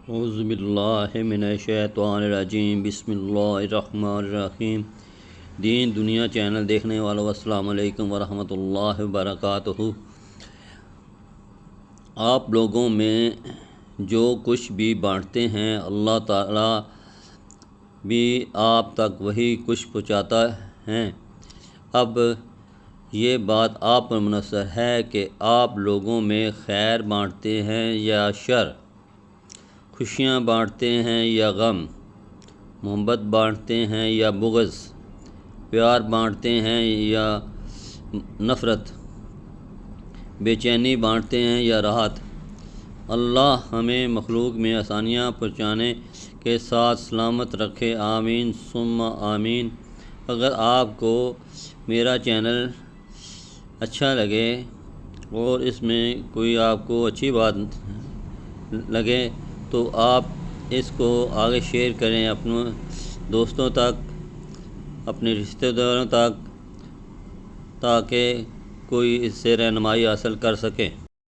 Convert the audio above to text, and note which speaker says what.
Speaker 1: اعوذ باللہ من الشیطان الرجیم، بسم اللہ الرحمن الرحیم۔ دین دنیا چینل دیکھنے والوں السلام علیکم ورحمۃ اللہ وبرکاتہ۔ آپ لوگوں میں جو کچھ بھی بانٹتے ہیں اللہ تعالیٰ بھی آپ تک وہی کچھ پہنچاتا ہے۔ اب یہ بات آپ پر منحصر ہے کہ آپ لوگوں میں خیر بانٹتے ہیں یا شر، خوشیاں بانٹتے ہیں یا غم، محبت بانٹتے ہیں یا بغض، پیار بانٹتے ہیں یا نفرت، بے چینی بانٹتے ہیں یا راحت۔ اللہ ہمیں مخلوق میں آسانیاں پہنچانے کے ساتھ سلامت رکھے، آمین ثم آمین۔ اگر آپ کو میرا چینل اچھا لگے اور اس میں کوئی آپ کو اچھی بات لگے تو آپ اس کو آگے شیئر کریں اپنے دوستوں تک، اپنے رشتہ داروں تک، تاکہ کوئی اس سے رہنمائی حاصل کر سکے۔